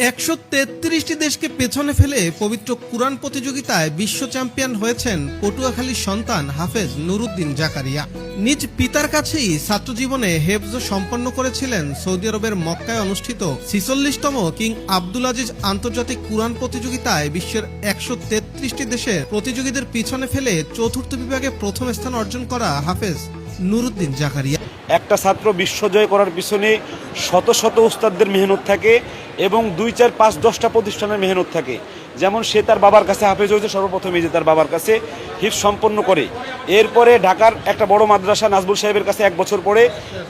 133টি দেশকে পেছনে ফেলে পবিত্র কুরআন প্রতিযোগিতায় বিশ্ব চ্যাম্পিয়ন হয়েছেন পটুয়াখালীর সন্তান হাফেজ নুরুদ্দিন জাকারিয়া। নিজ পিতার কাছেই ছাত্রজীবনে হেফজ সম্পন্ন করেছিলেন সৌদি আরবের মক্কায় অনুষ্ঠিত 46তম কিং আব্দুল আজিজ আন্তর্জাতিক কুরআন প্রতিযোগিতায় বিশ্বের 133টি দেশের প্রতিযোগীদের পিছনে ফেলে চতুর্থ বিভাগে প্রথম স্থান অর্জন করা হাফেজ নুরুদ্দিন জাকারিয়া। একটা ছাত্র বিশ্বজয় করার পিছনে শত শত উস্তাদদের মেহনত থাকে এবং 2, 4, 5, 10টা প্রতিষ্ঠানের মেহনত থাকে। যেমন সে তার বাবার কাছে হাফেজ হয়েছে, সর্বপ্রথমে যে তার বাবার কাছে হিফজ সম্পন্ন করে, এরপরে ঢাকার একটা বড় মাদ্রাসা নাজবুল সাহেবের কাছে 1 বছর পড়ে,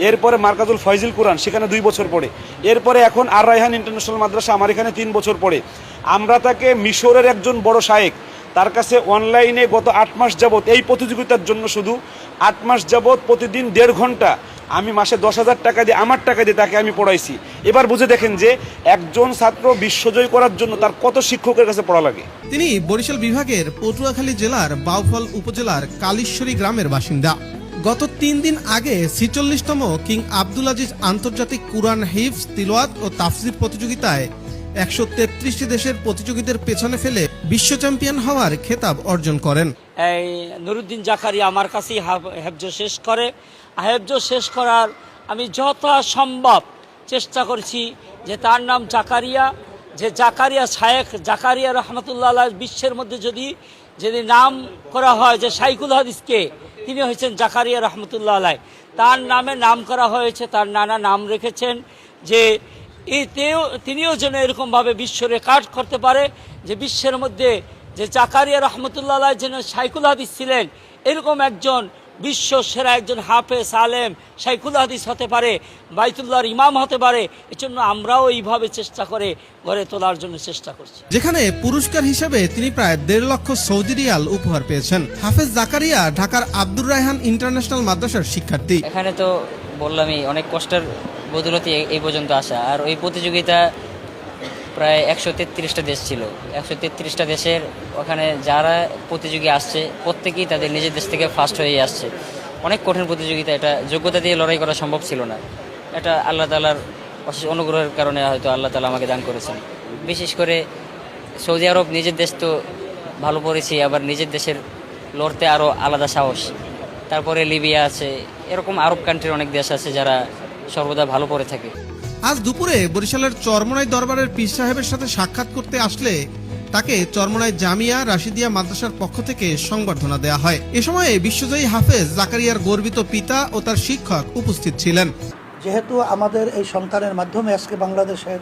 এরপরে মার্কাজুল ফয়জিল কুরআন সেখানে 2 বছর পড়ে, এরপরে এখন আর রায়হান ইন্টারন্যাশনাল মাদ্রাসা আমার এখানে 3 বছর পড়ে। আমরা তাকে মিশরের একজন বড় শায়েখ তার কাছে অনলাইনে গত 8 মাস যাবত এই প্রতিযোগিতার জন্য শুধু 8 মাস যাবত প্রতিদিন 1.5 ঘন্টা আমি মাসে 10,000 টাকা দিয়ে আমার টাকা দিয়ে তাকে আমি পড়াইছি। এবার বুঝে দেখেন যে একজন ছাত্র বিশ্বজয় করার জন্য তার কত শিক্ষকের কাছে পড়া লাগে। তিনি বরিশাল বিভাগের পটুয়াখালী জেলার বাউফল উপজেলার কালীশ্বরী গ্রামের বাসিন্দা। গত 3 দিন আগে 46তম কিং আব্দুল আজিজ আন্তর্জাতিক কুরআন হিফজ তিলাওয়াত ও তাফসির প্রতিযোগিতায় 133টি দেশের প্রতিযোগীদের পেছনে ফেলে বিশ্ব চ্যাম্পিয়ন হওয়ার খেতাব অর্জন করেন। এই নুরুদ্দিন জাকারিয়া আমার কাছেই হেফজ শেষ করে। হেফজ শেষ করার আমি যথাসম্ভব চেষ্টা করছি যে তার নাম জাকারিয়া, যে জাকারিয়া শায়েখ জাকারিয়া রহমতুল্লাহ আলাইহ বিশ্বের মধ্যে যদি নাম করা হয় যে শাইখুল হাদিসকে, তিনি হয়েছেন জাকারিয়া রহমতুল্লাহ আলাইহ। তার নামে নাম করা হয়েছে, তার নানা নাম রেখেছেন যে তিনিও যেন এরকমভাবে বিশ্ব রেকর্ড করতে পারে যে বিশ্বের মধ্যে যে জাকারিয়া রহমতুল্লাহ আলাইহ যেন শাইখুল হাদিস ছিলেন, এরকম একজন বিশ্ব সেরা একজন হাফেজ আলেম শাইখুল হাদিস হতে পারে, বাইতুল্লাহর ইমাম হতে পারে। এজন্য আমরাও এইভাবে চেষ্টা করে গড়ে তোলার জন্য চেষ্টা করছি। যেখানে পুরস্কার হিসেবে তিনি প্রায় 1.5 লক্ষ সৌদি রিয়াল উপহার পেয়েছেন। হাফেজ জাকারিয়া ঢাকার আব্দুর রায়হান ইন্টারন্যাশনাল মাদ্রাসার শিক্ষার্থী। এখানে তো বললামই অনেক কষ্টের বদৌলতে এই পর্যন্ত আসা। আর ওই প্রতিযোগিতা প্রায় 133টা দেশ ছিল। 133টা দেশের ওখানে যারা প্রতিযোগী আসছে প্রত্যেকেই তাদের নিজের দেশ থেকে ফার্স্ট হয়ে আসছে। অনেক কঠিন প্রতিযোগিতা, এটা যোগ্যতা দিয়ে লড়াই করা সম্ভব ছিল না। এটা আল্লাহ তাআলার অশেষ অনুগ্রহের কারণে হয়তো আল্লাহ তাআলা আমাকে দান করেছেন। বিশেষ করে সৌদি আরব নিজের দেশ তো ভালো পড়েছি, আবার নিজের দেশের লড়তে আরও আলাদা সাহস। তারপরে লিবিয়া আছে, এরকম আরব কান্ট্রির অনেক দেশ আছে যারা সর্বদা ভালো পড়ে থাকে। আজ দুপুরে বরিশালের চরমোনাই দরবারের পীর সাহেবের সাথে সাক্ষাৎ করতে আসলে তাকে চরমোনাই জামিয়া রাশিদিয়া মাদ্রাসার পক্ষ থেকে সংবর্ধনা দেয়া হয়। এ সময়ে বিশ্বজয়ী হাফেজ জাকারিয়ার গর্বিত পিতা ও তার শিক্ষক উপস্থিত ছিলেন। যেহেতু আমাদের এই সন্তানের মাধ্যমে আজকে বাংলাদেশের